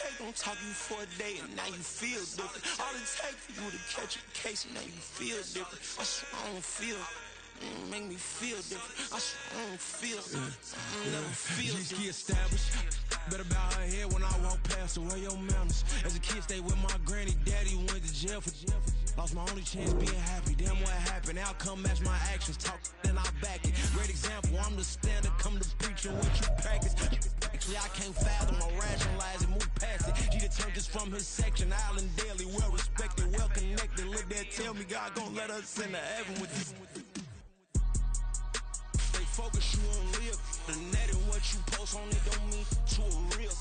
take, don't talk you for a day, and now you feel different. All it take for you to catch a case, and now you feel different. I swear I don't feel. Make me feel different. I swear I don't feel. I never feel different. G-ski established. Better bow her head when I walk past her. Where your manners? As a kid, stayed with my granny. Daddy went to jail for lost my only chance being happy. Damn, what happened? Outcome match my actions. Talk, then I back it. Great example. I'm the standard. Come to preaching what you practice. Actually, I can't fathom or rationalize it. Move past it. G turned this from his section. Island daily, well respected, well connected. Look there, tell me God gon' let us into heaven with this. Focus, you won't live. The net and what you post on it don't mean to a real.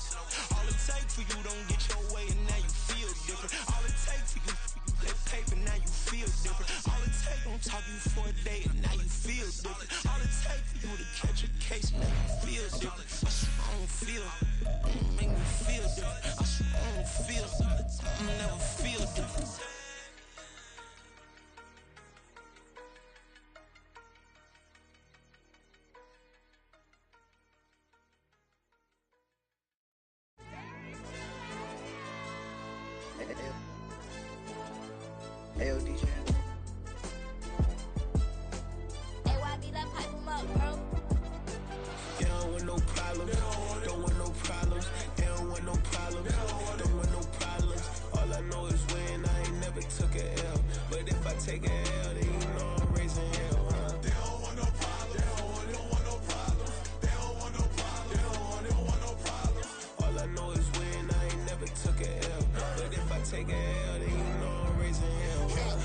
All it take for you don't get your way and now you feel different. All it take for you that paper, now you feel different. All it take don't talk you for a day and now you feel different. All it take for you to catch a case and now you feel different. I swear I don't feel. Make me feel different. I swear I don't feel. I never feel different. Hey, DJ. Hey, YD, let pipe him up, bro. They don't want no problems. Don't want no problems. They don't want no problems. Don't want no problems. All I know is when I ain't never took a L. But if I take a L, then you know I'm raising hell, huh? They don't want no problems. They don't want no problems. They don't want no problems. They don't want no problems. All I know is when I ain't never took a L. But if I take a L, then you know I'm raising hell.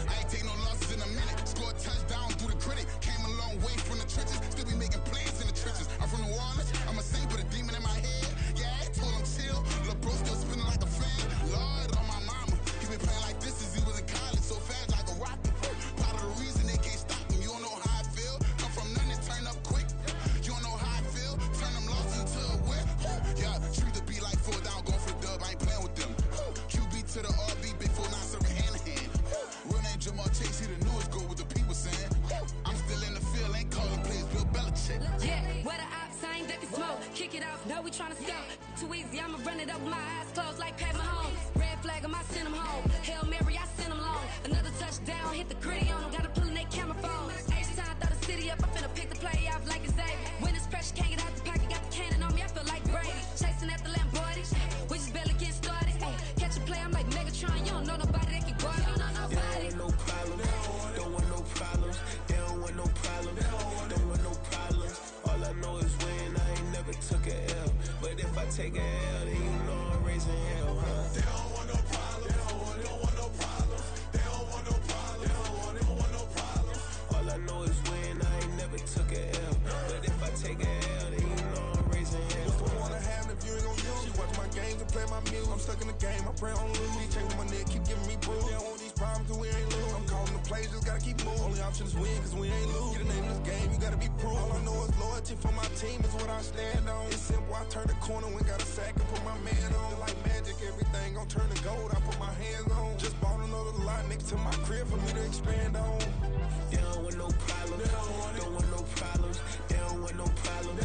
I ain't take no losses in a minute. Scored touchdown through the critic. Came a long way from the trenches. Still be making plays in the trenches. I'm from New Orleans. I'm a saint with a demon in my head. Yeah, I told him chill. Lil' bro still spinning like a fan. Lord on my mama. He been playing like this since he was in college. So fast like a rocket. Part of the reason they can't stop him. You don't know how I feel. Come from nothing, turn up quick. You don't know how I feel. Turn them losses into a whip. Yeah, treat the beat like 4 down. Going for the dub. I ain't playing with them. QB to the RB. Big 4-9 serving hand to hand. Real name Jamal Chase, he the newest goal with the people saying. I'm still in the field, ain't calling plays, Bill Belichick. Yeah, where the ops, I ain't ducking smoke. Kick it off, no, we tryna score. Too easy, I'ma run it up with my eyes closed like Pat Mahomes. Red flag, I send him home. Hail Mary, I send him long. Another touchdown, hit the gritty on him. Gotta pull in they camera phone. H-time, throw the city up, I'm finna pick the play off like it's Xavier. When it's pressure, can't get out the pocket, got the cannon on me, I feel like Brady. Chasing at the Lamborghini, we just barely getting started. Catch a play, I'm like Megatron, you don't know nobody that can guard me. You don't know nobody. They don't want no problems. Don't want no problems. They don't want no problems. Don't want no problems. All I know is when I ain't never took a L. But if I take a L, then you know I'm raising hell, huh? They don't want no problems. They don't want no problems. They don't want no problems. They don't want no problems. All I know is when I ain't never took a L. But if I take a L, then you know I'm raising hell. What's the point of having if you ain't gon' use? She watch my games and play my music. I'm stuck in the game, I pray on lose. He changing my neck, keep giving me bruise. They don't want these problems cause we ain't lose. I'm calling the plays, just gotta keep moving. Only option is win cause we ain't lose. Get a name in this game, you gotta be proof. All I know is loyalty for my team is what I stand on. It's simple, I turn the corner when got a sack and put my man on. Like magic, everything gon' turn to gold, I put my hands on. Just bought another lot next to my crib for me to expand on. They don't want no problems. Don't want no problems. They don't want no problems.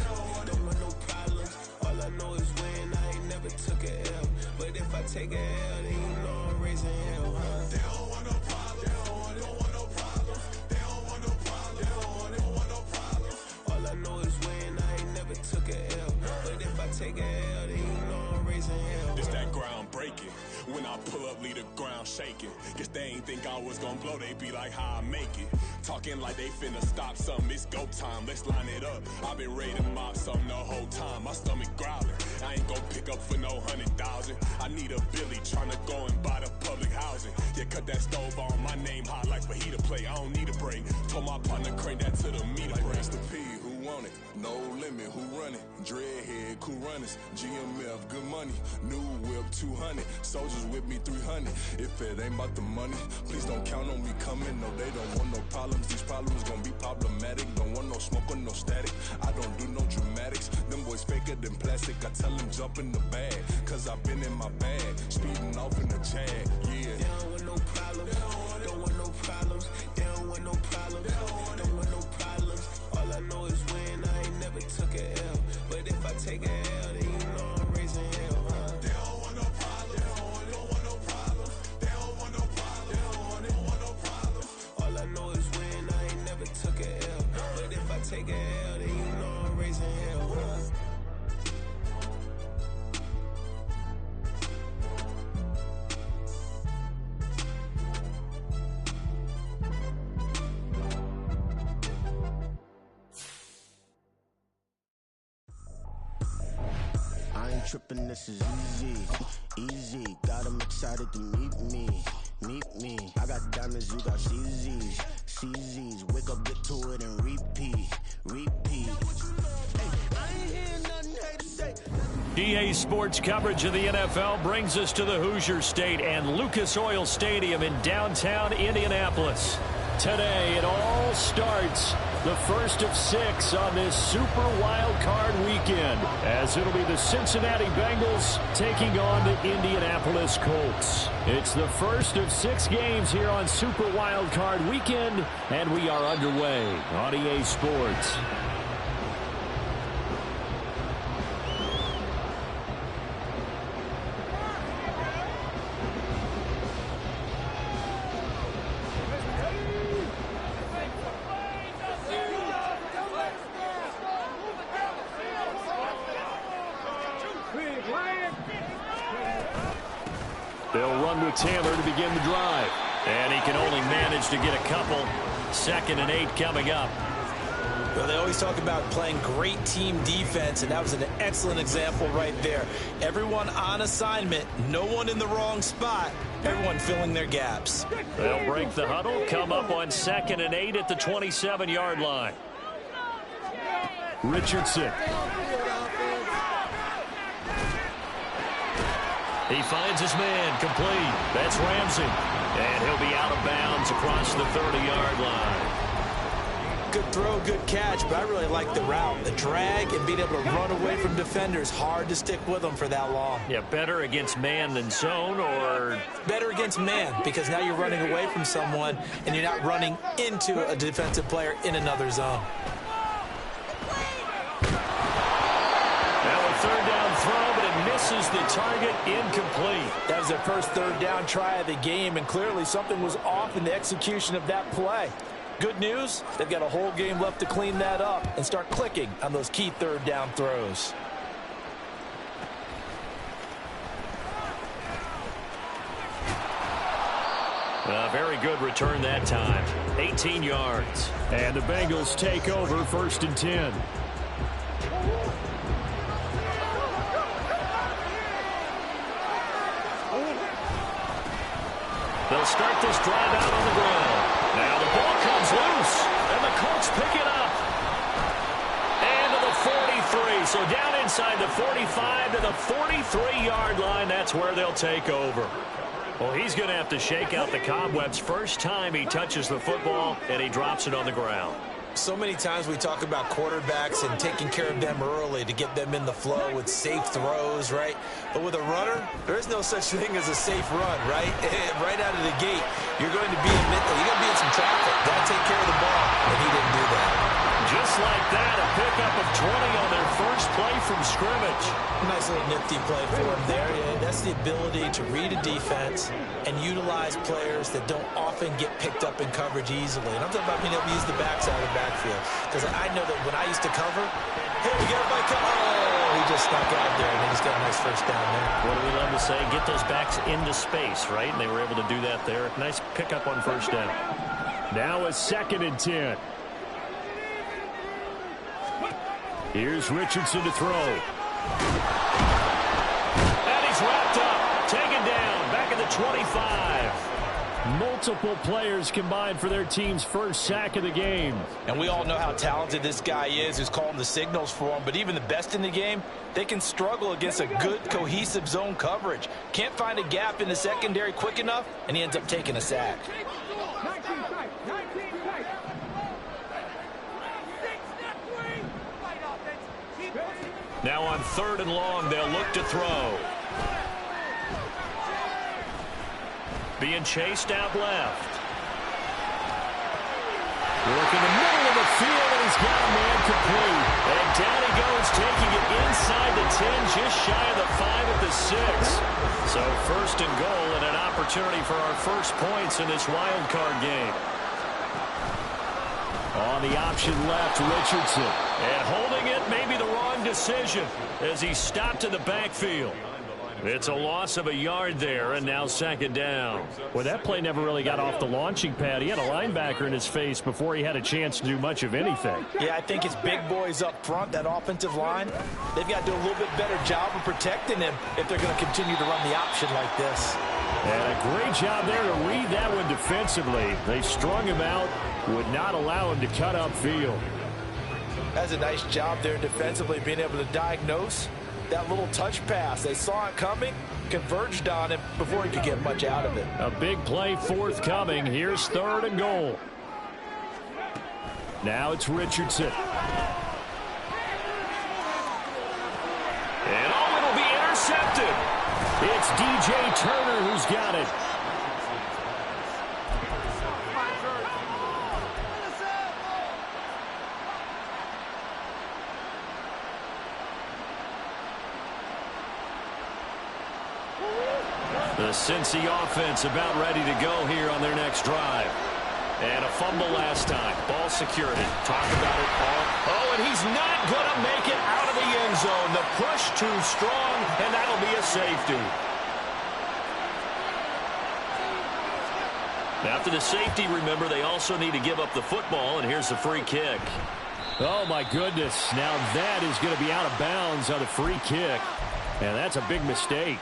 Don't want no problems. All I know is when I ain't never took a L. But if I take a L, then you know I'm raising hell, huh? They don't want no problems. They don't want no problems. They don't want no problems. They don't want no problems. All I know is when I ain't never took a L. But if I take a L, then you know I'm raising hell. It's that ground breaking. When I pull up, leave the ground shaking. Guess they ain't think I was gonna blow, they be like, how I make it. Talking like they finna stop something, it's go time, let's line it up. I've been ready to mob something the whole time, my stomach growling. I ain't gon' pick up for no 100,000. I need a Billy tryna go and buy the public housing. Yeah, cut that stove on, my name hot like fajita play. I don't need a break. Told my partner crank that to the meter like break. Mr. P, who want it? No limit, who run it? Dreadhead, cool runners. GMF, good money. New whip, 200. Soldiers with me, 300. If it ain't about the money, please don't count on me coming. No, they don't want no problems. These problems gon' be problematic. Don't want no smoke or no static. I don't do no dramatics. Them boys faker than plastic. I tell them jump in the bag, cause I've been in my bag. Speeding off in the Jag, yeah. They don't want no problems. Don't want no problems. They don't want no problems. Don't want no problems. All I know is when I ain't never took a L. But if I take a L, then you know I'm raising hell, huh? They don't want no problems. I ain't tripping, this is easy, easy. Got them excited to meet me. I got diamonds, you got CZs. Wake up, get to it, and repeat. Hey, I ain't hearing nothing haters say. EA Sports coverage of the NFL brings us to the Hoosier State and Lucas Oil Stadium in downtown Indianapolis. Today, it all starts, the first of 6 on this Super Wild Card weekend, as it'll be the Cincinnati Bengals taking on the Indianapolis Colts. It's the first of 6 games here on Super Wild Card weekend, and we are underway on EA Sports. They'll run with Taylor to begin the drive. And he can only manage to get a couple. 2nd and 8 coming up. Well, they always talk about playing great team defense, and that was an excellent example right there. Everyone on assignment, no one in the wrong spot, everyone filling their gaps. They'll break the huddle, come up on 2nd and 8 at the 27-yard line. Richardson. He finds his man, complete. That's Ramsey. And he'll be out of bounds across the 30-yard line. Good throw, good catch, but I really like the route. The drag and being able to run away from defenders, hard to stick with them for that long. Yeah, better against man than zone, or? Better against man, because now you're running away from someone and you're not running into a defensive player in another zone. Now a 3rd down throw, but it misses the target, incomplete. That was their first 3rd down try of the game, and clearly something was off in the execution of that play. Good news, they've got a whole game left to clean that up and start clicking on those key 3rd down throws. A very good return that time. 18 yards. And the Bengals take over 1st and 10. They'll start this drive out on the ground. Now the ball comes loose, and the Colts pick it up. And to the 43, so down inside the 45 to the 43-yard line. That's where they'll take over. Well, he's going to have to shake out the cobwebs first time he touches the football, and he drops it on the ground. So many times we talk about quarterbacks and taking care of them early to get them in the flow with safe throws, right? But with a runner, there is no such thing as a safe run, right? Right out of the gate, you're going to be in some traffic. Got to take care of the ball, and he didn't do that. Just like that, a pickup of 20 on their first play from scrimmage. Nice little nifty play for him there. Yeah, that's the ability to read a defense and utilize players that don't often get picked up in coverage easily. And I'm talking about being able to use the backside of the backfield. Because I know that when I used to cover, hey, we got everybody come. Oh, he just snuck out there, and he just got a nice first down there. What do we love to say? Get those backs into space, right? And they were able to do that there. Nice pickup on first down. Now a 2nd and 10. Here's Richardson to throw. And he's wrapped up. Taken down. Back at the 25. Multiple players combined for their team's first sack of the game. And we all know how talented this guy is who's calling the signals for him. But even the best in the game, they can struggle against a good, cohesive zone coverage. Can't find a gap in the secondary quick enough, and he ends up taking a sack. Now on 3rd and long, they'll look to throw. Being chased out left. Working the middle of the field, and he's got a man complete. And down he goes, taking it inside the 10, just shy of the 5 at the 6. So 1st and goal, and an opportunity for our first points in this wild card game. On the option left, Richardson. And holding it may be the wrong decision as he stopped in the backfield. It's a loss of a yard there, and now second down. Well, that play never really got off the launching pad. He had a linebacker in his face before he had a chance to do much of anything. Yeah, I think it's big boys up front, that offensive line. They've got to do a little bit better job of protecting him if they're going to continue to run the option like this. And a great job there to read that one defensively. They strung him out, would not allow him to cut upfield. That's a nice job there defensively, being able to diagnose that little touch pass. They saw it coming, converged on him before he could get much out of it. A big play forthcoming. Here's 3rd and goal. Now it's Richardson. And it'll be intercepted. It's DJ Turner who's got it. The Cincy offense about ready to go here on their next drive. And a fumble last time. Ball security. Talk about it all. Oh, and he's not going to make it out of the end zone. The push too strong, and that'll be a safety. After the safety, remember, they also need to give up the football, and here's the free kick. Oh, my goodness. Now that is going to be out of bounds on the free kick. And that's a big mistake.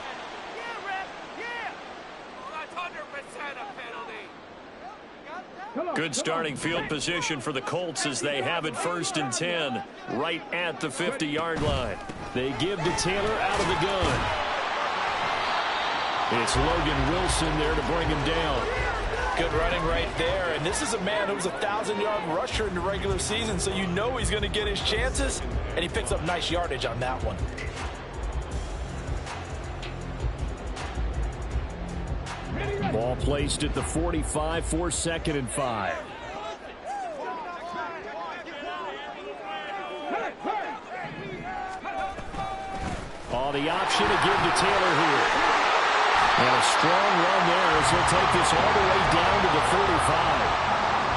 Good starting field position for the Colts as they have it 1st and 10 right at the 50-yard line. They give to Taylor out of the gun. It's Logan Wilson there to bring him down. Good running right there. And this is a man who was a 1,000-yard rusher in the regular season, so you know he's going to get his chances, and he picks up nice yardage on that one. Ball placed at the 45 for 2nd and 5. Oh, the option to give to Taylor here. And a strong run there as he'll take this all the way down to the 45.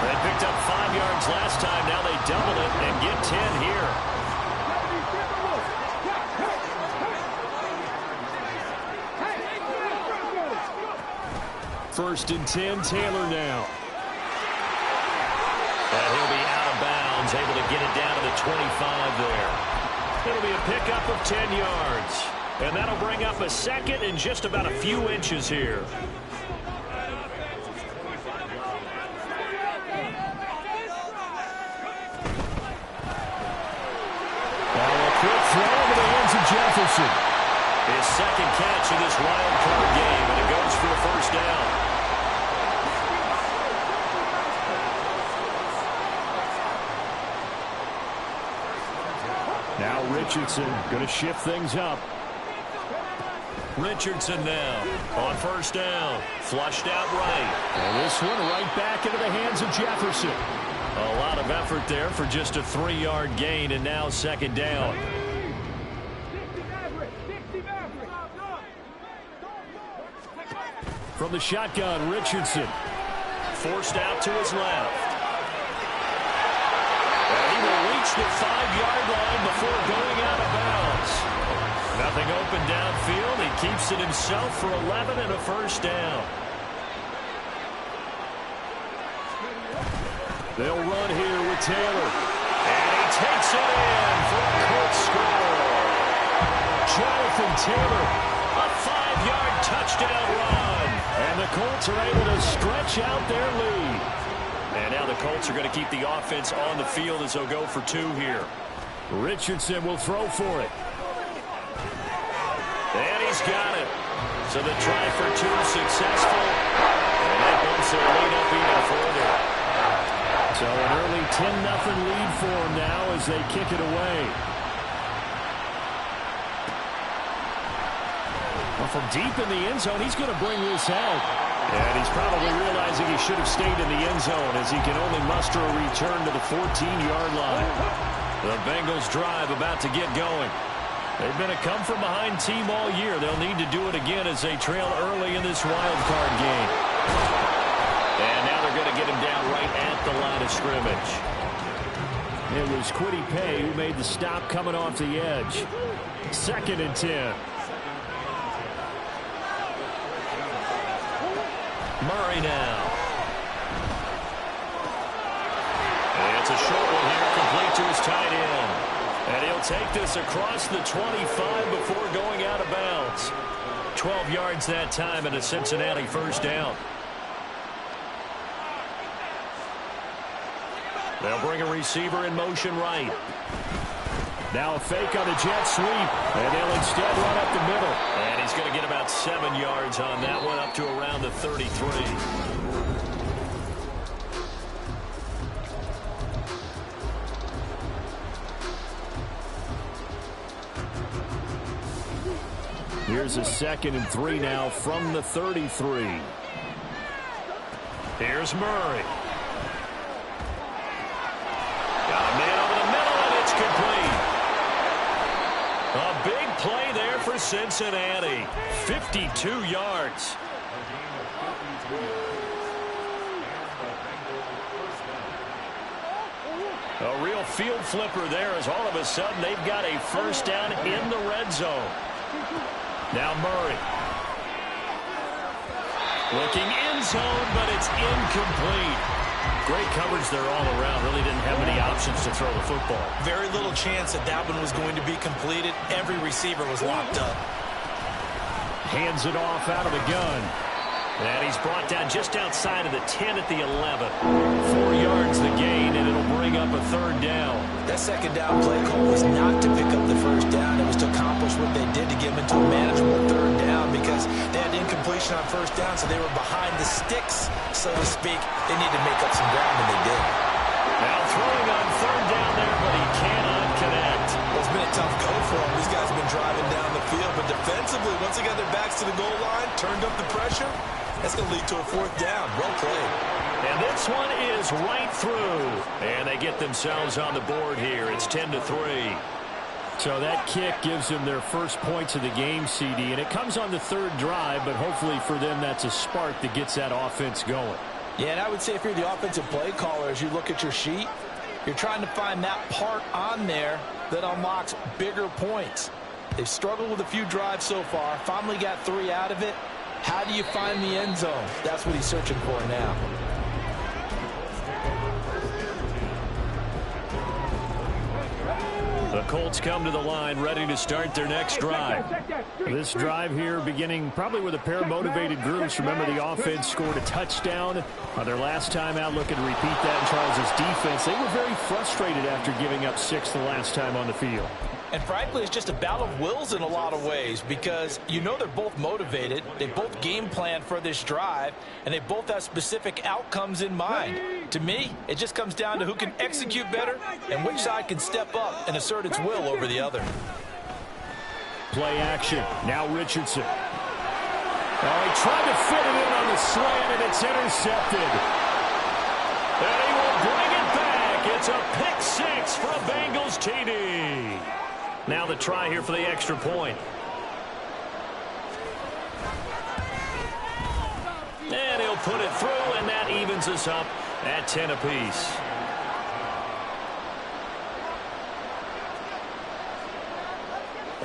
They picked up 5 yards last time. Now they double it and get 10 here. 1st and 10, Taylor now. And he'll be out of bounds, able to get it down to the 25 there. It'll be a pickup of 10 yards. And that'll bring up a 2nd and just about a few inches here. A quick throw into the hands of Jefferson. His 2nd catch of this wild card game, and it goes for a 1st down. Now Richardson going to shift things up. Richardson now on 1st down. Flushed out right. And this one right back into the hands of Jefferson. A lot of effort there for just a 3-yard gain, and now 2nd down. From the shotgun, Richardson. Forced out to his left. And he will reach the 5-yard line before going out of bounds. Nothing open downfield. He keeps it himself for 11 and a 1st down. They'll run here with Taylor. And he takes it in for a Colts score. Jonathan Taylor. A 5-yard touchdown run. And the Colts are able to stretch out their lead. And now the Colts are going to keep the offense on the field as they'll go for 2 here. Richardson will throw for it. And he's got it. So the try for 2 successful. And that bumps their lead up even further. So an early 10-0 lead for them now as they kick it away. Well, from deep in the end zone, he's going to bring this out. And he's probably realizing he should have stayed in the end zone as he can only muster a return to the 14-yard line. The Bengals drive about to get going. They've been a come-from-behind team all year. They'll need to do it again as they trail early in this wild card game. And now they're going to get him down right at the line of scrimmage. It was Kwity Paye who made the stop coming off the edge. 2nd and 10. Murray now. And it's a short one here, complete to his tight end. And he'll take this across the 25 before going out of bounds. 12 yards that time and a Cincinnati first down. They'll bring a receiver in motion right. Now a fake on the jet sweep, and they'll instead run up the middle. And he's going to get about 7 yards on that one, up to around the 33. Here's a 2nd and 3 now from the 33. Here's Murray. Got a man over the middle, and it's complete. A big play there for Cincinnati. 52 yards. A real field flipper there as all of a sudden they've got a first down in the red zone. Now Murray. Looking end zone, but it's incomplete. Great coverage there all around. Really didn't have many options to throw the football. Very little chance that that one was going to be completed. Every receiver was locked up. Hands it off out of the gun. And he's brought down just outside of the 10 at the 11. 4 yards the gain, and it'll bring up a third down. That second down play call was not to pick up the first down. It was to accomplish what they did to get them into a manageable third down because they had incompletion on first down, so they were behind the sticks, so to speak. They needed to make up some ground, and they did. Now throwing on third down there, but he cannot connect. Well, it's been a tough go for them. These guys have been driving down the field, but defensively, once they got their backs to the goal line, turned up the pressure, that's going to lead to a fourth down. Well played. And this one is right through. And they get themselves on the board here. It's 10-3. So that kick gives them their first points of the game, CD. And it comes on the third drive, but hopefully for them that's a spark that gets that offense going. Yeah, and I would say if you're the offensive play caller, as you look at your sheet, you're trying to find that part on there that unlocks bigger points. They've struggled with a few drives so far. Finally got 3 out of it. How do you find the end zone? That's what he's searching for now. The Colts come to the line ready to start their next drive. This drive here beginning probably with a pair of motivated groups. Remember, the offense scored a touchdown on their last time out, looking to repeat that in Charles' defense. They were very frustrated after giving up 6 the last time on the field. And frankly, it's just a battle of wills in a lot of ways because you know they're both motivated. They both game plan for this drive, and they both have specific outcomes in mind. To me, it just comes down to who can execute better and which side can step up and assert its will over the other. Play action. Now Richardson. Oh, he tried to fit it in on the slant, and it's intercepted. And he will bring it back. It's a pick 6 for a Bengals TD. Now the try here for the extra point. And he'll put it through, and that evens us up at 10 apiece.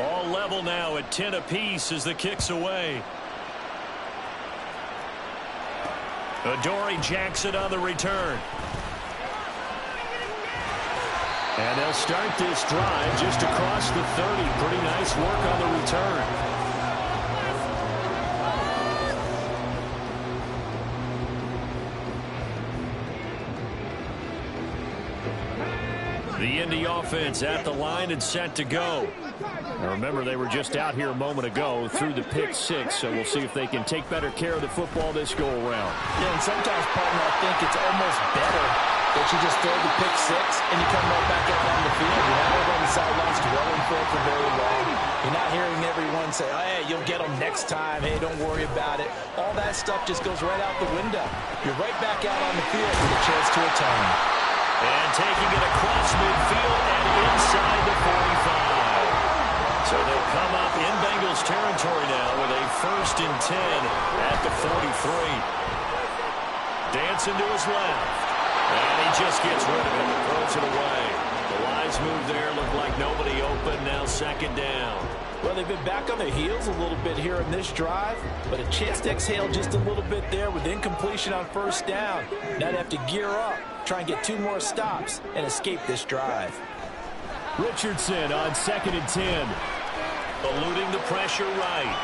All level now at 10 apiece as the kick's away. Adoree Jackson on the return. And they'll start this drive just across the 30. Pretty nice work on the return. The Indy offense at the line and set to go. Now remember, they were just out here a moment ago through the pick 6, so we'll see if they can take better care of the football this go-around. Yeah, and sometimes, partner, I think it's almost better that you just throw the pick 6 and you come right back out on the field. You're not over on the sidelines dwelling for it for very long. You're not hearing everyone say, oh, hey, you'll get them next time. Hey, don't worry about it. All that stuff just goes right out the window. You're right back out on the field with a chance to atone. And taking it across midfield and inside the 45. So they'll come up in Bengals territory now with a 1st and 10 at the 43. Dancing to his left. And he just gets rid of it and throws it away. The wise move there looked like nobody open. Now 2nd down. Well, they've been back on their heels a little bit here in this drive, but a chance to exhale just a little bit there with incompletion on first down. Now they have to gear up, try and get 2 more stops, and escape this drive. Richardson on 2nd and 10. Eluding the pressure right.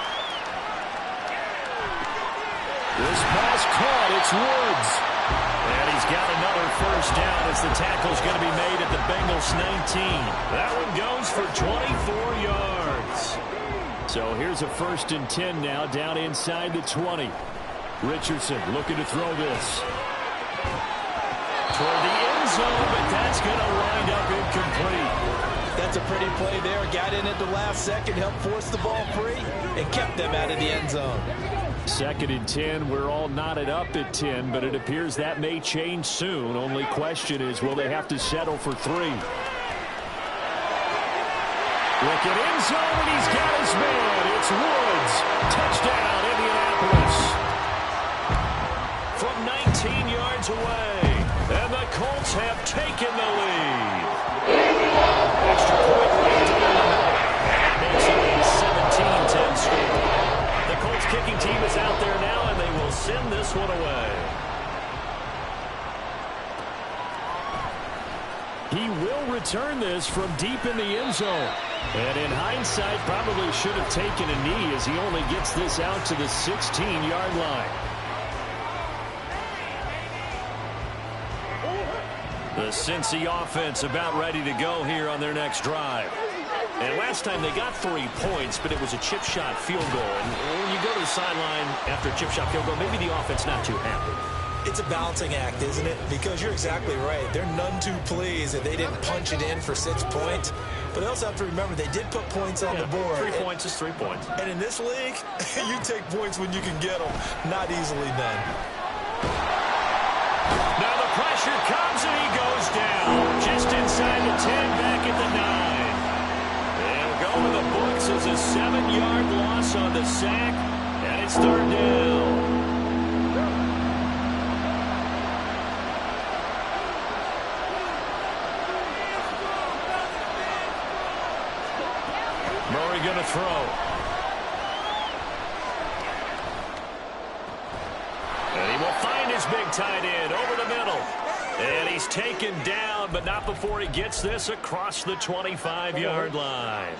This pass caught. It's Woods. And he's got another first down as the tackle's going to be made at the Bengals 19. That one goes for 24 yards. So here's a 1st and 10 now, down inside the 20. Richardson looking to throw this toward the end zone, but that's going to wind up incomplete. That's a pretty play there. Got in at the last second, helped force the ball free, and kept them out of the end zone. 2nd and 10. We're all knotted up at 10, but it appears that may change soon. Only question is, will they have to settle for 3? Look at end zone, and he's got his man. It's Woods. Touchdown, Indianapolis. From 19 yards away, and the Colts have taken the lead. Extra point right down the middle. That makes it a 17-10 score. The Colts kicking team is out there now, and they will send this one away. He will return this from deep in the end zone. And in hindsight, probably should have taken a knee as he only gets this out to the 16-yard line. The Cincy offense about ready to go here on their next drive. And last time they got 3 points, but it was a chip shot field goal. And when you go to the sideline after a chip shot field goal, maybe the offense not too happy. It's a balancing act, isn't it? Because you're exactly right. They're none too pleased that they didn't punch it in for 6 points. But they also have to remember they did put points on the board. 3 points is 3 points. And in this league, you take points when you can get them. Not easily done. Now the pressure comes and he goes down. Just inside the 10, back at the 9. It'll go to the books as a 7-yard loss on the sack. And it's 3rd down. Murray going to throw. And he will find his big tight end over the middle. And he's taken down, but not before he gets this across the 25-yard line.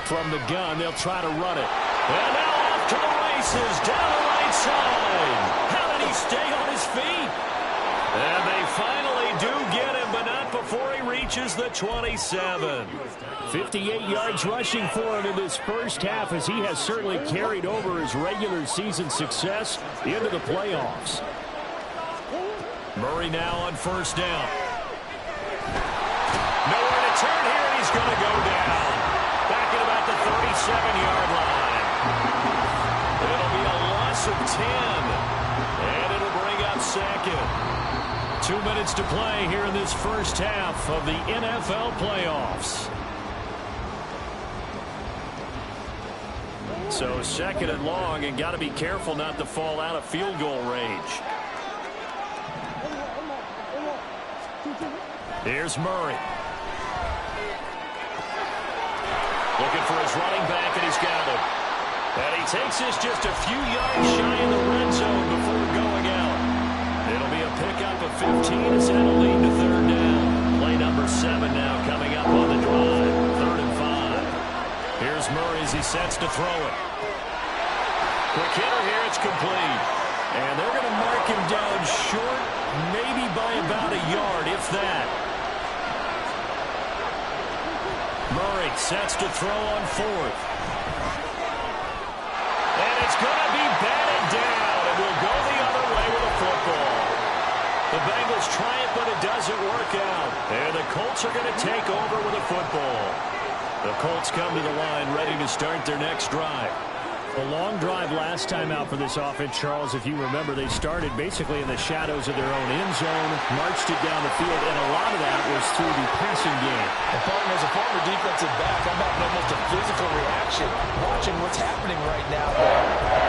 From the gun, they'll try to run it. And now off to the races, down the right side. How did he stay on his feet? And they finally do get him, but not before he reaches the 27. 58 yards rushing for him in this first half, as he has certainly carried over his regular season success into the playoffs. Murray now on 1st down. Nowhere to turn here, and he's going to go down. Back at about the 37-yard line. It'll be a loss of 10. And it'll bring up 2nd. 2 minutes to play here in this first half of the NFL playoffs. So 2nd and long, and got to be careful not to fall out of field goal range. Here's Murray. Looking for his running back, and he's got him. And he takes this just a few yards shy in the red zone before going out. It'll be a pickup of 15 as that'll lead to 3rd down. Play number 7 now coming up on the drive. 3rd and 5. Here's Murray as he sets to throw it. Quick hitter here, it's complete. And they're going to mark him down short, maybe by about a yard, if that. Murray sets to throw on 4th. And it's going to be batted down, and we'll go the other way with a football. The Bengals try it, but it doesn't work out. And the Colts are going to take over with a football. The Colts come to the line ready to start their next drive. A long drive last time out for this offense, Charles. If you remember, they started basically in the shadows of their own end zone, marched it down the field, and a lot of that was through the passing game. And partner, as a former defensive back, I'm having almost a physical reaction watching what's happening right now.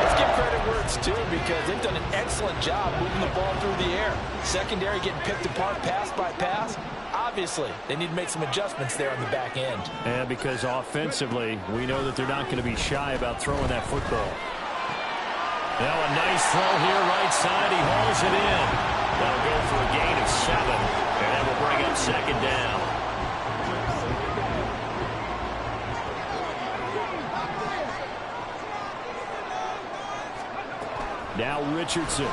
Let's give credit where it's due because they've done an excellent job moving the ball through the air. Secondary getting picked apart pass by pass. Obviously, they need to make some adjustments there on the back end. And because offensively, we know that they're not going to be shy about throwing that football. Now a nice throw here, right side. He hauls it in. That'll go for a gain of 7, and that will bring up second down. Now Richardson. A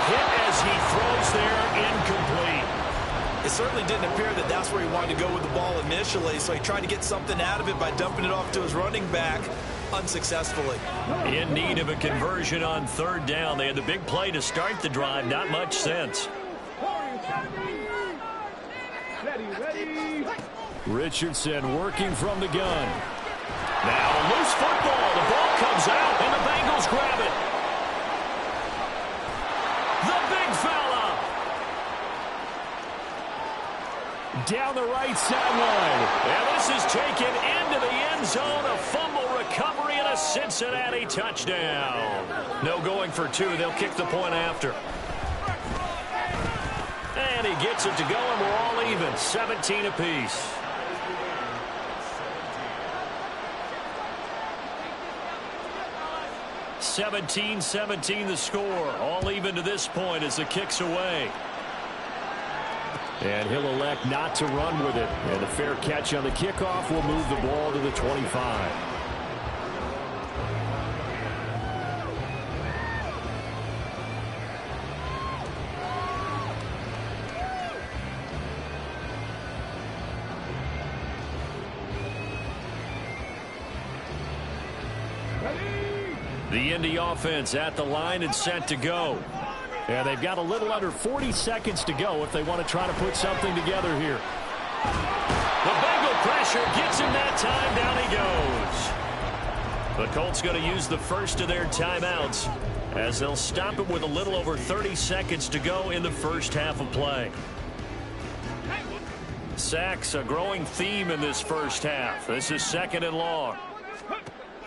hit as he throws there, incomplete. It certainly didn't appear that that's where he wanted to go with the ball initially, so he tried to get something out of it by dumping it off to his running back unsuccessfly. In need of a conversion on third down. They had the big play to start the drive. Not much sense. Richardson working from the gun. Now a loose football. The ball comes out, and the Bengals grab it. The big fella. Down the right sideline. And this is taken into the end zone. A fumble recovery and a Cincinnati touchdown. No going for 2. They'll kick the point after. And he gets it to go, and we're all even. 17 apiece. (17-17) the score. All even to this point as the kick's away. And he'll elect not to run with it. And the fair catch on the kickoff will move the ball to the 25. The Indy offense at the line and set to go. And they've got a little under 40 seconds to go if they want to try to put something together here. The Bengal pressure gets him that time. Down he goes. The Colts going to use the first of their timeouts as they'll stop it with a little over 30 seconds to go in the first half of play. Sacks, a growing theme in this first half. This is 2nd and long.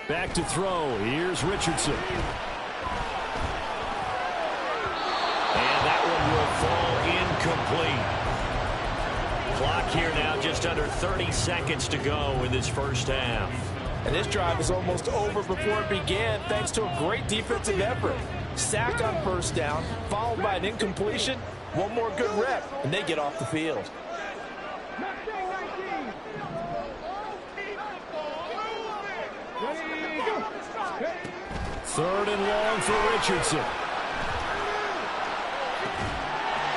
Back to throw. Here's Richardson. And that one will fall incomplete. Clock here now just under 30 seconds to go in this first half. And this drive is almost over before it began thanks to a great defensive effort. Sack on first down, followed by an incompletion. One more good rep, and they get off the field. Third and long for Richardson.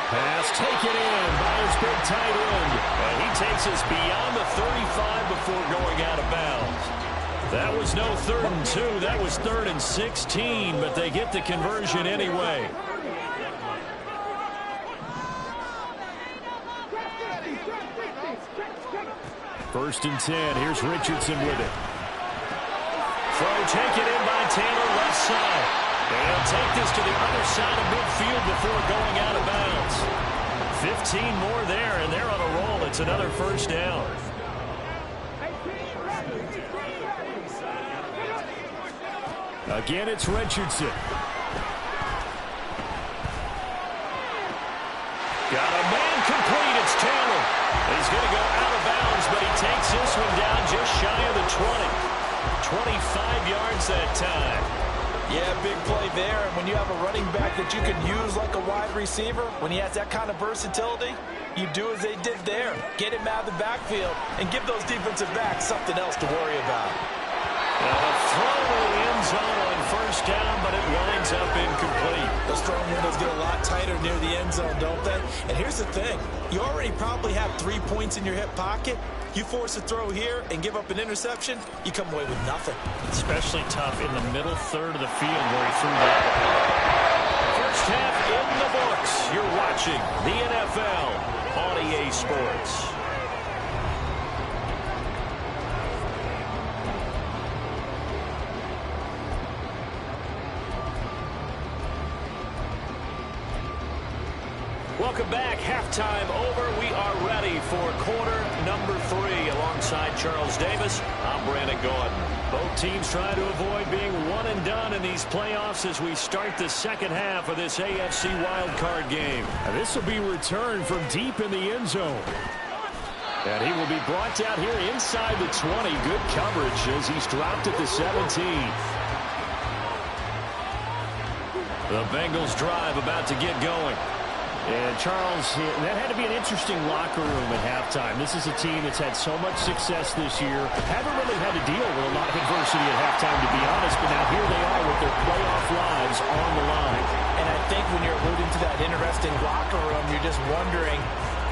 Pass taken in by his big tight end. And he takes us beyond the 35 before going out of bounds. That was no 3rd and 2. That was 3rd and 16, but they get the conversion anyway. First and 10. Here's Richardson with it. Throw taken in by Taylor, left side. And he'll take this to the other side of midfield before going out of bounds. 15 more there, and they're on a roll. It's another first down. Again, it's Richardson. Got a man complete. It's Taylor. He's going to go out of bounds, but he takes this one down just shy of the 20. 25 yards that time. Yeah, big play there. And when you have a running back that you can use like a wide receiver, when he has that kind of versatility, you do as they did there. Get him out of the backfield and give those defensive backs something else to worry about. Now a throw in the end zone on first down, but it winds up incomplete. Those throwing windows get a lot tighter near the end zone, don't they? And here's the thing. You already probably have 3 points in your hip pocket. You force a throw here and give up an interception, you come away with nothing. Especially tough in the middle third of the field where he threw that. First half in the books. You're watching the NFL on EA Sports. Welcome back. Halftime over. We are ready for quarter number 3. Alongside Charles Davis, I'm Brandon Gordon. Both teams trying to avoid being one and done in these playoffs as we start the second half of this AFC wildcard game. And this will be returned from deep in the end zone. And he will be brought down here inside the 20. Good coverage as he's dropped at the 17. The Bengals drive about to get going. And Charles, that had to be an interesting locker room at halftime. This is a team that's had so much success this year. Haven't really had to deal with a lot of adversity at halftime, to be honest. But now here they are with their playoff lives on the line. And I think when you're alluding to that interesting locker room, you're just wondering,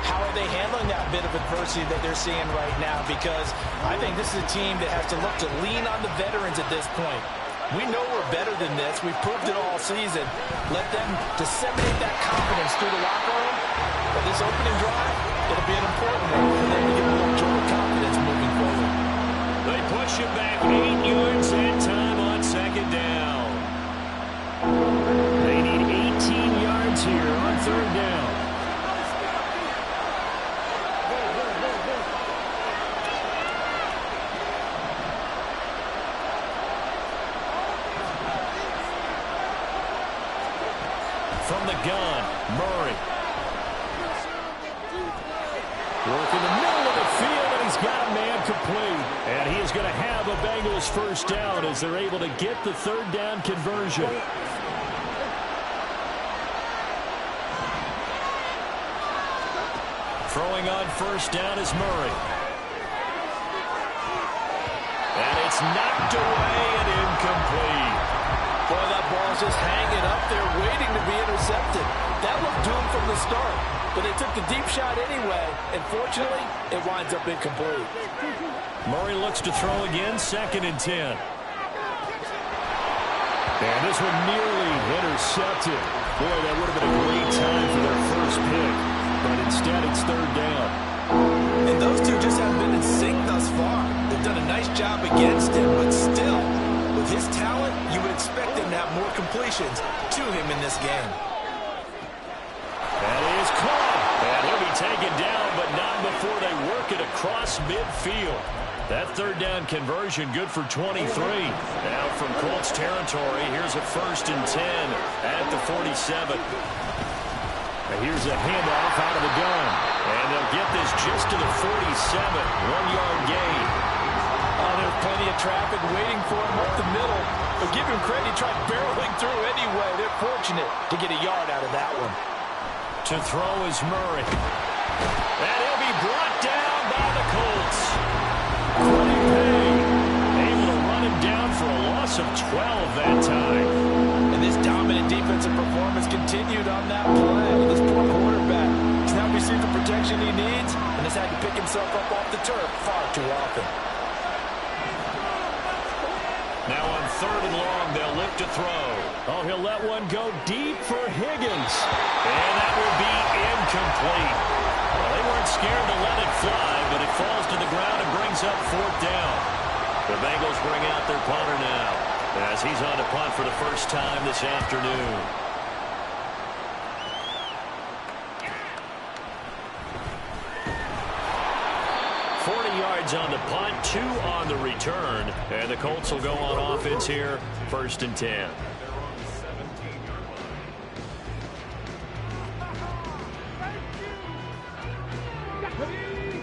how are they handling that bit of adversity that they're seeing right now? Because I think this is a team that has to look to lean on the veterans at this point. We know we're better than this. We've proved it all season. Let them disseminate that confidence through the locker room. But this opening drive, it'll be an important one for them to get a little jolt of confidence moving forward. They push it back 8 yards and time on second down. They need 18 yards here on third down. From the gun, Murray. Work in the middle of the field, and he's got a man complete. And he is going to have a Bengals first down as they're able to get the third down conversion. Throwing on first down is Murray. And it's knocked away and incomplete. Boy, that ball's just hanging up there waiting to be intercepted. That looked doomed from the start, but they took the deep shot anyway, and fortunately, it winds up incomplete. Murray looks to throw again, 2nd and 10. And this one nearly intercepted. Boy, that would have been a great time for their first pick, but instead it's third down. And those two just haven't been in sync thus far. They've done a nice job against him, but still, with his talent, you would expect him to have more completions to him in this game. That is caught. And he'll be taken down, but not before they work it across midfield. That third down conversion good for 23. Now from Colts territory, here's a 1st and 10 at the 47. Now here's a handoff out of the gun. And they'll get this just to the 47. 1-yard gain. Oh, there's plenty of traffic waiting for him up the middle. But give him credit, he tried barreling through anyway. They're fortunate to get a yard out of that one. To throw is Murray. And he'll be brought down by the Colts. Quentin Payne able to run him down for a loss of 12 that time. And this dominant defensive performance continued on that play. This poor quarterback has not received the protection he needs and has had to pick himself up off the turf far too often. Now on 3rd and long, they'll look to throw. Oh, he'll let one go deep for Higgins. And that will be incomplete. Well, they weren't scared to let it fly, but it falls to the ground and brings up 4th down. The Bengals bring out their punter now as he's on to punt for the first time this afternoon. On the punt, 2 on the return, and the Colts will go on offense here, 1st and 10.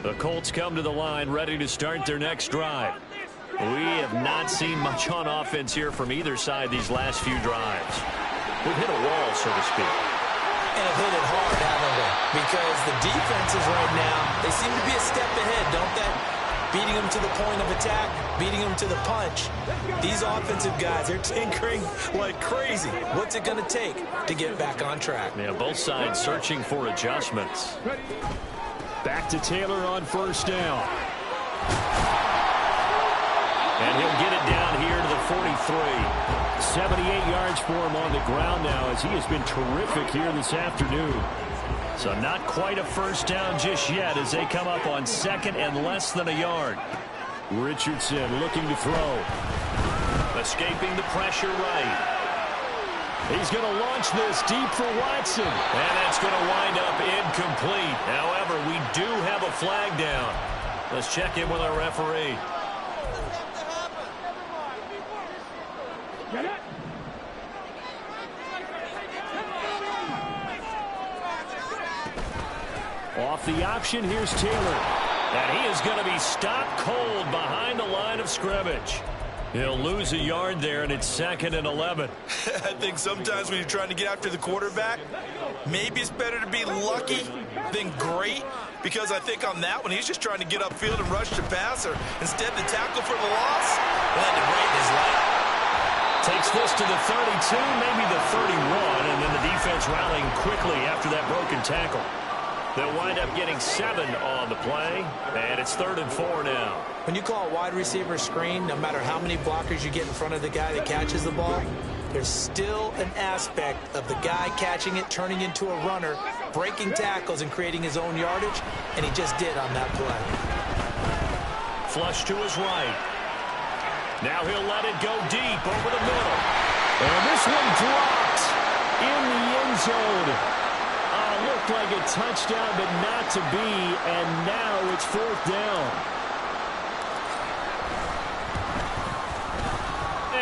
The Colts come to the line ready to start their next drive. We have not seen much on offense here from either side these last few drives. We've hit a wall, so to speak. And have hit it hard, haven't we? Because the defenses right now, they seem to be a step ahead, don't they? Beating them to the point of attack, beating them to the punch. These offensive guys, they're tinkering like crazy. What's it going to take to get back on track? Yeah, both sides searching for adjustments. Back to Taylor on 1st down. And he'll get it down here to the 43. 78 yards for him on the ground now as he has been terrific here this afternoon. So not quite a first down just yet as they come up on 2nd and less than a yard. Richardson looking to throw. Escaping the pressure right. He's going to launch this deep for Watson. And that's going to wind up incomplete. However, we do have a flag down. Let's check in with our referee. Off the option, here's Taylor. And he is going to be stopped cold behind the line of scrimmage. He'll lose a yard there, and it's 2nd and 11. I think sometimes when you're trying to get after the quarterback, maybe it's better to be lucky than great, because I think on that one, he's just trying to get upfield and rush the passer. Instead, the tackle for the loss landed right in his lap. Takes this to the 32, maybe the 31, and then the defense rallying quickly after that broken tackle. They'll wind up getting 7 on the play, and it's 3rd and 4 now. When you call a wide receiver screen, no matter how many blockers you get in front of the guy that catches the ball, there's still an aspect of the guy catching it, turning into a runner, breaking tackles and creating his own yardage, and he just did on that play. Flush to his right. Now he'll let it go deep over the middle. And this one dropped in the end zone. Looked like a touchdown, but not to be, and now it's 4th down.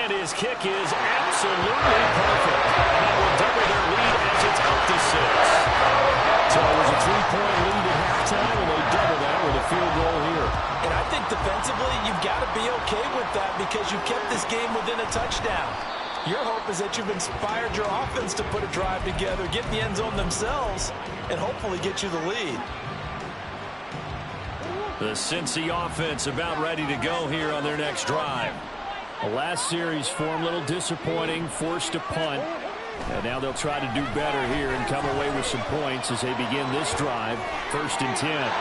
And his kick is absolutely perfect. And that will double their lead as it's up to 6. So it was a 3-point lead at halftime, and they double that with a field goal here. And I think defensively, you've got to be okay with that because you kept this game within a touchdown. Your hope is that you've inspired your offense to put a drive together, get in the end zone themselves, and hopefully get you the lead. The Cincy offense about ready to go here on their next drive. The last series for them, a little disappointing, forced a punt. And now they'll try to do better here and come away with some points as they begin this drive, 1st and 10.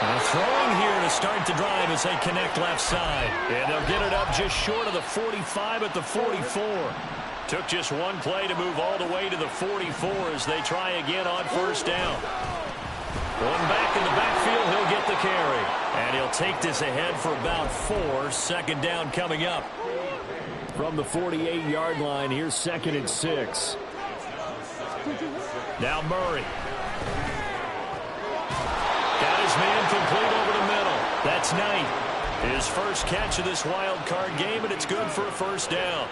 And throwing here to start the drive as they connect left side. And they'll get it up just short of the 45 at the 44. Took just one play to move all the way to the 44 as they try again on 1st down. One back in the backfield, he'll get the carry. And he'll take this ahead for about 4. 2nd down coming up. From the 48-yard line, here's 2nd and 6. Now Murray. Got his man complete over the middle. That's Knight. His first catch of this wild card game, and it's good for a 1st down.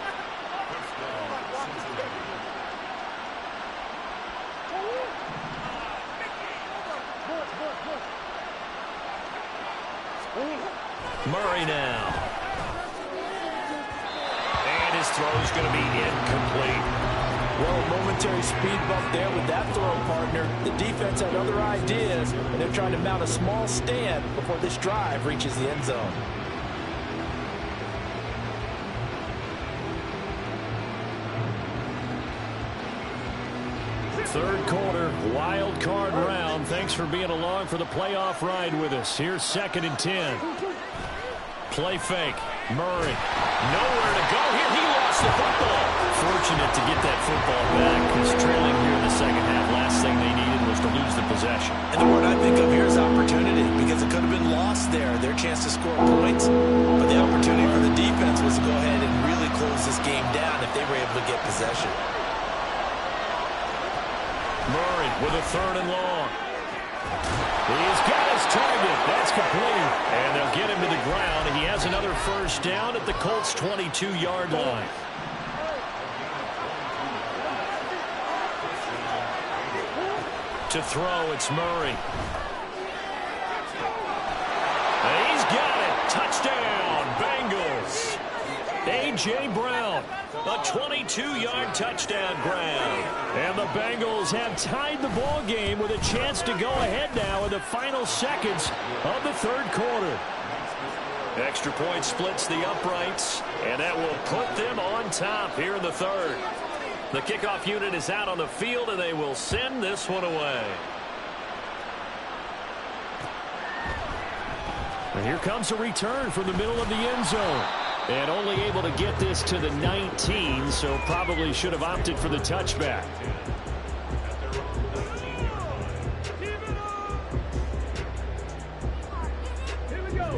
Murray now. And his throw's going to be incomplete. Well, a momentary speed bump there with that throw, partner. The defense had other ideas, and they're trying to mount a small stand before this drive reaches the end zone. Third quarter, wild card round. Thanks for being along for the playoff ride with us. Here's 2nd and 10. Play fake. Murray. Nowhere to go here. He lost the football. Fortunate to get that football back because trailing here in the second half, last thing they needed was to lose the possession. And the word I think of here is opportunity because it could have been lost there, their chance to score points. But the opportunity for the defense was to go ahead and really close this game down if they were able to get possession. Murray with a 3rd and long. He's got his target. That's complete. And they'll get him to the ground. He has another 1st down at the Colts' 22-yard line. To throw, it's Murray. And he's got it. Touchdown, Bengals. A.J. Brown, a 22-yard touchdown grab. And the Bengals have tied the ball game with a chance to go ahead now in the final seconds of the 3rd quarter. Extra point splits the uprights, and that will put them on top here in the 3rd. The kickoff unit is out on the field, and they will send this one away. And here comes a return from the middle of the end zone. And only able to get this to the 19, so probably should have opted for the touchback.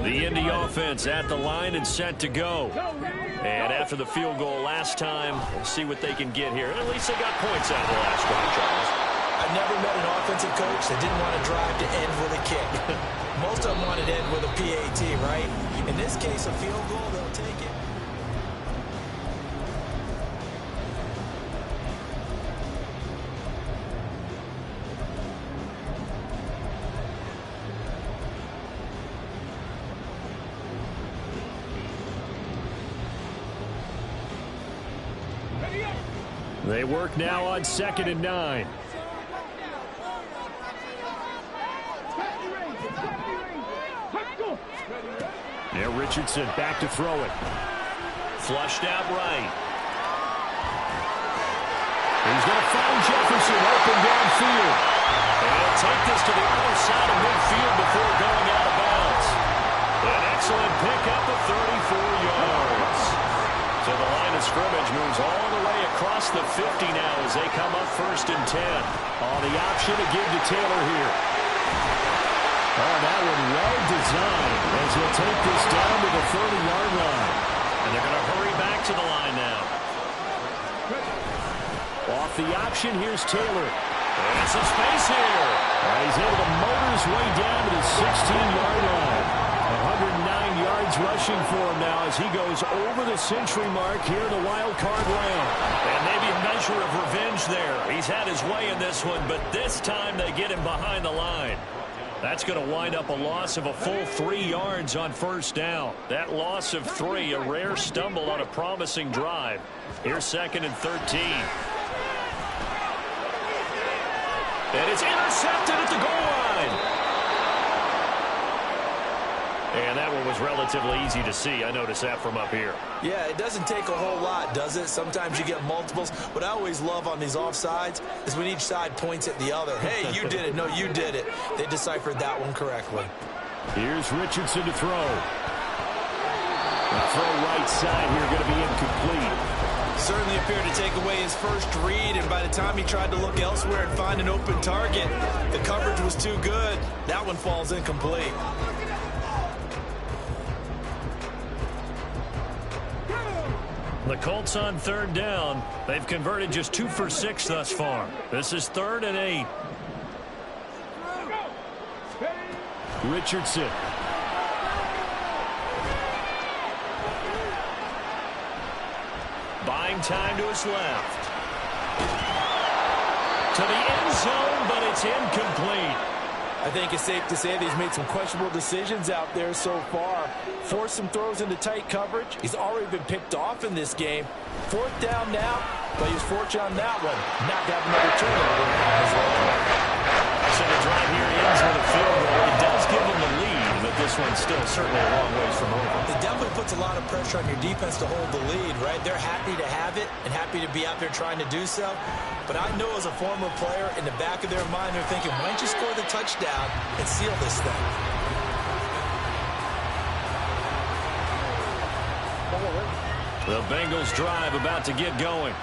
The Indy offense at the line and set to go. And after the field goal last time, we'll see what they can get here. At least they got points out of the last one, Charles. I've never met an offensive coach that didn't want to drive to end with a kick. Most of them wanted to end with a PAT, right? In this case, a field goal, they'll take it. They work now on 2nd and 9. Now Richardson back to throw it. Flushed out right. He's going to find Jefferson open downfield. And he'll take this to the other side of midfield before going out of bounds. An excellent pickup of 34 yards. So the line of scrimmage moves all the way across the 50 now as they come up 1st and 10. On the option to give to Taylor here. Oh, that one well designed as he'll take this down to the 30-yard line. And they're going to hurry back to the line now. Off the option, here's Taylor. And some space here. And he's able to motor his way down to the 16-yard line. 109 yards rushing for him now as he goes over the century mark here in the wild card round. And maybe a measure of revenge there. He's had his way in this one, but this time they get him behind the line. That's going to wind up a loss of a full 3 yards on 1st down. That loss of 3, a rare stumble on a promising drive. Here's 2nd and 13. And it's intercepted at the goal line. And that one was relatively easy to see. I noticed that from up here. Yeah, it doesn't take a whole lot, does it? Sometimes you get multiples. What I always love on these offsides is when each side points at the other. Hey, you did it. No, you did it. They deciphered that one correctly. Here's Richardson to throw. The throw right side here going to be incomplete. Certainly appeared to take away his first read, and by the time he tried to look elsewhere and find an open target, the coverage was too good. That one falls incomplete. The Colts on 3rd down. They've converted just 2 for 6 thus far. This is 3rd and 8. Richardson. Buying time to his left. To the end zone, but it's incomplete. I think it's safe to say that he's made some questionable decisions out there so far. Forced some throws into tight coverage. He's already been picked off in this game. 4th down now, but he was fortunate on that one. Not to have another turnover as well. So the drive here ends with a field goal. It does give him the lead, but this one's still certainly a long ways from over. It definitely puts a lot of pressure on your defense to hold the lead, right? They're happy to have it and happy to be out there trying to do so. But I know as a former player, in the back of their mind, they're thinking, why don't you score the touchdown and seal this thing? The Bengals drive about to get going.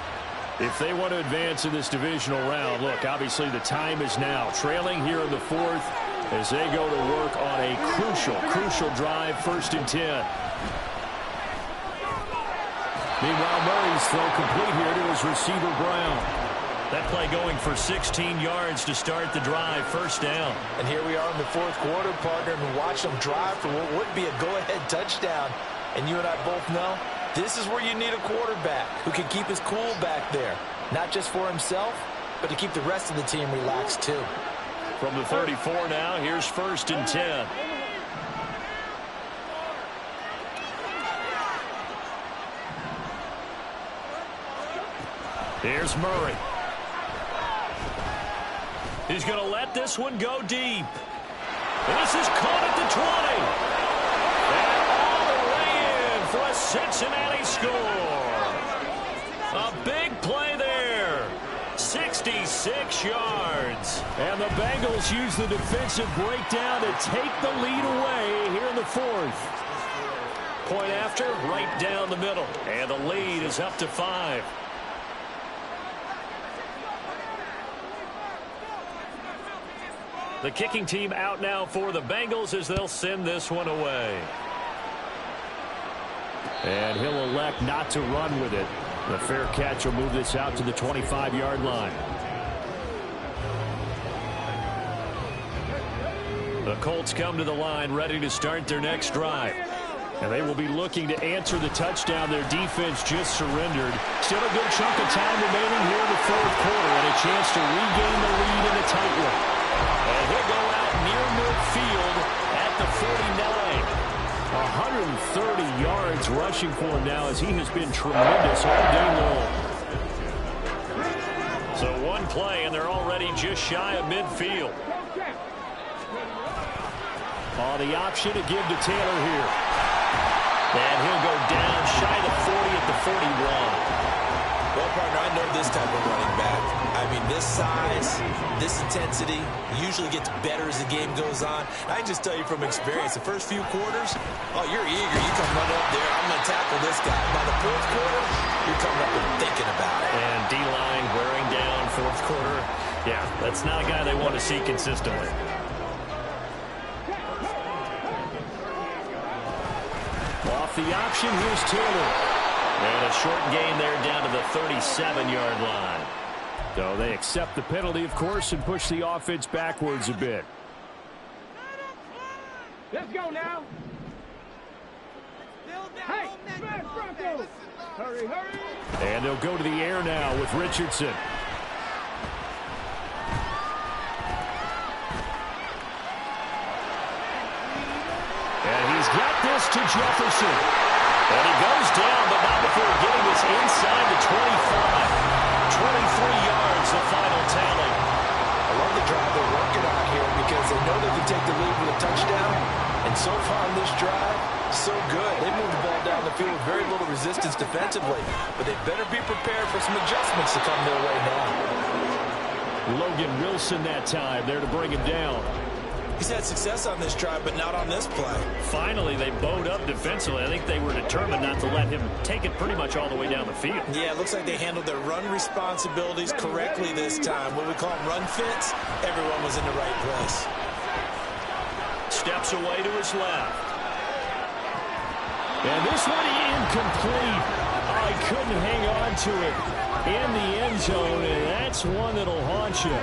If they want to advance in this divisional round, look, obviously the time is now. Trailing here in the 4th as they go to work on a crucial drive, 1st and 10. Meanwhile, Murray's throw complete here to his receiver, Brown. That play going for 16 yards to start the drive, 1st down. And here we are in the 4th quarter, partner, and watch them drive for what would be a go-ahead touchdown. And you and I both know this is where you need a quarterback who can keep his cool back there. Not just for himself, but to keep the rest of the team relaxed too. From the 34 now, here's 1st and 10. Here's Murray. He's going to let this one go deep. And this is caught at the 20. And all the way in for a Cincinnati score. A big play there. 66 yards. And the Bengals use the defensive breakdown to take the lead away here in the 4th. Point after, right down the middle. And the lead is up to 5. The kicking team out now for the Bengals as they'll send this one away. And he'll elect not to run with it. The fair catch will move this out to the 25-yard line. The Colts come to the line ready to start their next drive. And they will be looking to answer the touchdown their defense just surrendered. Still a good chunk of time remaining here in the fourth quarter and a chance to regain the lead in a tight one. And he'll go out near midfield at the 49. 130 yards rushing for him now as he has been tremendous all day long. So one play and they're already just shy of midfield. The option to give to Taylor here. And he'll go down shy of 40 at the 41. Well, partner, I know this type of running back. I mean, this size, this intensity usually gets better as the game goes on. I can just tell you from experience, the first few quarters, oh, you're eager. You come running up there, I'm going to tackle this guy. By the fourth quarter, you're coming up and thinking about it. And D-line wearing down fourth quarter. Yeah, that's not a guy they want to see consistently. Off the option, here's Taylor. And a short gain there down to the 37-yard line. So they accept the penalty, of course, and push the offense backwards a bit. Let's go now. Hey, Bronco. Hurry, hurry. And they'll go to the air now with Richardson. And he's got this to Jefferson. And he goes down, but not before getting this inside the 25. 23 yards, the final tally. I love the drive they're working on here because they know they can take the lead with a touchdown. And so far on this drive, so good. They moved the ball down the field with very little resistance defensively. But they better be prepared for some adjustments to come their way now. Logan Wilson that time there to bring him down. He's had success on this drive, but not on this play. Finally, they bowed up defensively. I think they were determined not to let him take it pretty much all the way down the field. Yeah, it looks like they handled their run responsibilities correctly this time. What we call them run fits, everyone was in the right place. Steps away to his left. And this one incomplete. I couldn't hang on to it in the end zone, and that's one that'll haunt you.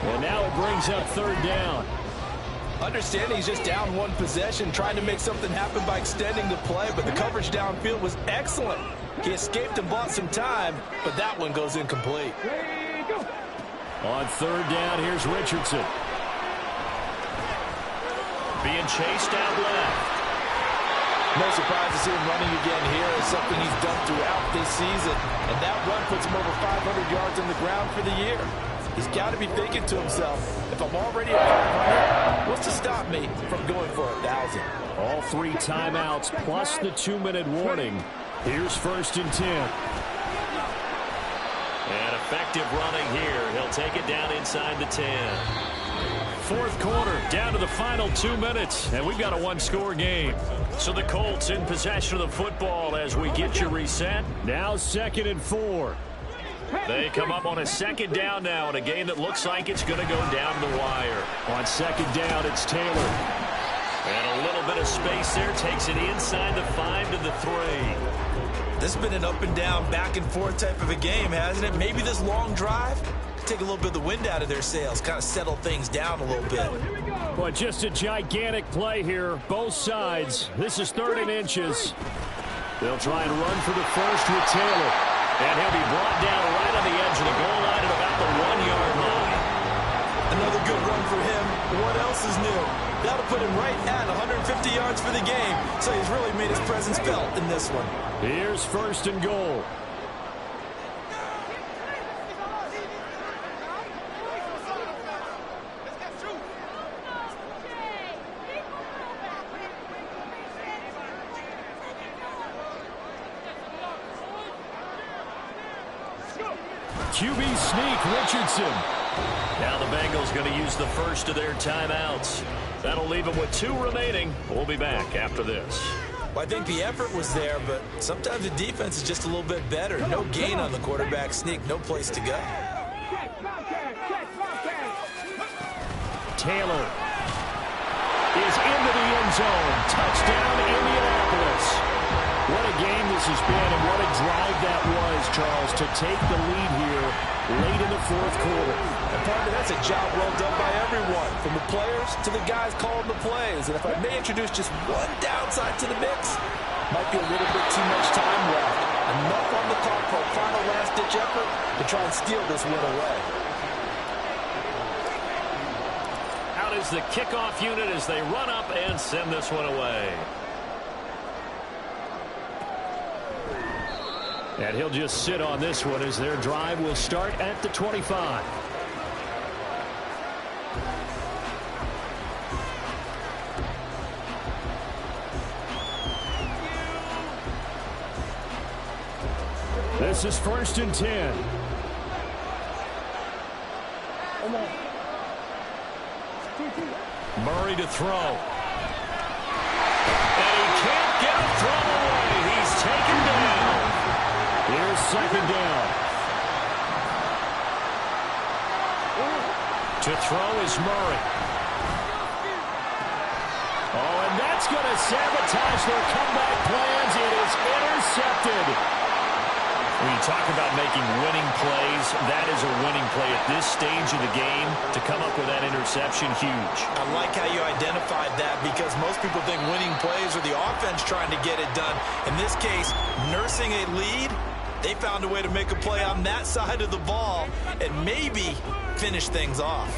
And now it brings up third down. Understanding he's just down one possession, trying to make something happen by extending the play, but the coverage downfield was excellent. He escaped and bought some time, but that one goes incomplete. On third down, here's Richardson. Being chased out left. No surprise to see him running again here. It's something he's done throughout this season, and that run puts him over 500 yards on the ground for the year. He's got to be thinking to himself, if I'm already at 500, what's to stop me from going for 1,000? All three timeouts plus the 2-minute warning. Here's 1st and 10. And effective running here. He'll take it down inside the 10. Fourth quarter, down to the final 2 minutes, and we've got a one-score game. So the Colts in possession of the football as we get you reset. Now 2nd and 4. They come up on a second down now in a game that looks like it's going to go down the wire. On second down, it's Taylor. And a little bit of space there. Takes it inside the 5 to the 3. This has been an up and down, back and forth type of a game, hasn't it? Maybe this long drive take a little bit of the wind out of their sails, kind of settle things down a little bit. But just a gigantic play here, both sides. This is 3rd and inches. They'll try and run for the first with Taylor. And he'll be brought down right on the edge of the goal line at about the 1-yard line. Another good run for him. What else is new? That'll put him right at 150 yards for the game. So he's really made his presence felt in this one. Here's 1st and goal. QB sneak, Richardson. Now the Bengals going to use the first of their timeouts. That'll leave them with 2 remaining. We'll be back after this. Well, I think the effort was there, but sometimes the defense is just a little bit better. No gain on the quarterback sneak, no place to go. Taylor is into the end zone. Touchdown, Indianapolis. What a game this has been, and what a drive that was, Charles, to take the lead here late in the fourth quarter. And partner, that's a job well done by everyone, from the players to the guys calling the plays. And if I may introduce just one downside to the mix, might be a little bit too much time left. Enough on the clock for a final last-ditch effort to try and steal this win away. Out is the kickoff unit as they run up and send this one away. And he'll just sit on this one as their drive will start at the 25. This is 1st and 10. Murray to throw. And he can't get a throw away. He's taken down. Here's 2nd down. To throw is Murray. Oh, and that's going to sabotage their comeback plans. It is intercepted. When you talk about making winning plays, that is a winning play at this stage of the game. To come up with that interception, huge. I like how you identified that, because most people think winning plays are the offense trying to get it done. In this case, nursing a lead, they found a way to make a play on that side of the ball and maybe finish things off.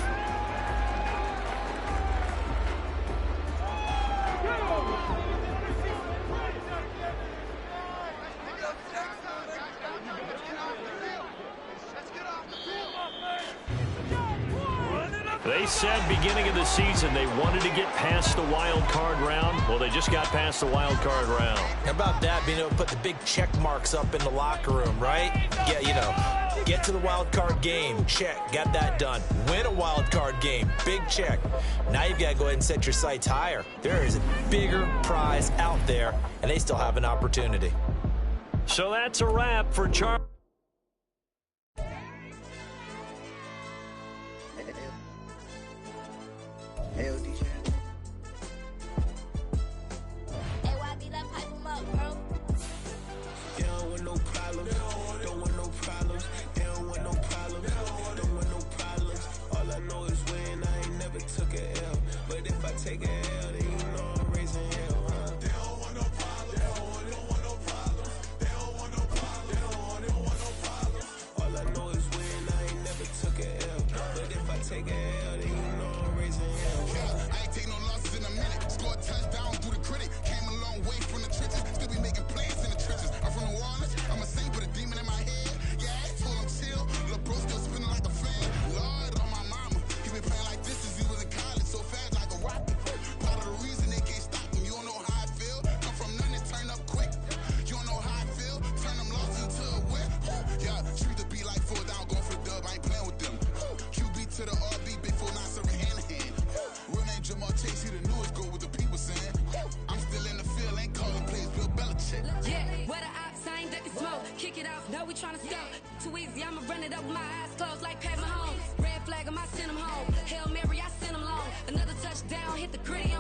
They said beginning of the season they wanted to get past the wild card round. Well, they just got past the wild card round. How about that, being able to put the big check marks up in the locker room, right? Get to the wild card game, check, got that done. Win a wild card game, big check. Now you've got to go ahead and set your sights higher. There is a bigger prize out there, and they still have an opportunity. So that's a wrap for Charles. Hell, DJ. Hey, YB, let's pipe him up, bro. They don't want no problems. Don't want no problems. They don't want no problems. Don't want no problems. All I know is win. I ain't never took a L. But if I take a L, then you know I'm raising hell, huh? They don't want no problems. They don't want no problems. They don't want no problems. They don't want no problems. All I know is win. I ain't never took a L. But if I take a L, then you know I'm raising hell. I ain't take no losses in a minute. Scored touchdown through the critic. Came a long way from the trenches. Still be making plays in the trenches. I'm from New Orleans. I'm a saint with a demon in my head. Yeah, I told him chill. Lil' bro still spinning like a fan. Lord on my mama. He been playing like this since he was in college. So fast like a rocket. Part of the reason they can't stop him. You don't know how I feel. Come from nothing, turn up quick. You don't know how I feel. Turn them losses into a win. Yeah, treat the beat like 4 down. Going for the dub. I ain't playing with them. QB to the RB. Big 4-9 serving hand to hand. Real name Jamal Chase, he the newest, go with the people saying. I'm still in the field, ain't calling plays, Bill Belichick. Yeah, where the ops, I ain't ducking smoke. Kick it off, no, we tryna score. Too easy, I'ma run it up with my eyes closed like Ptml. Red flag, I send him home. Hail Mary, I send him long. Another touchdown, hit the gritty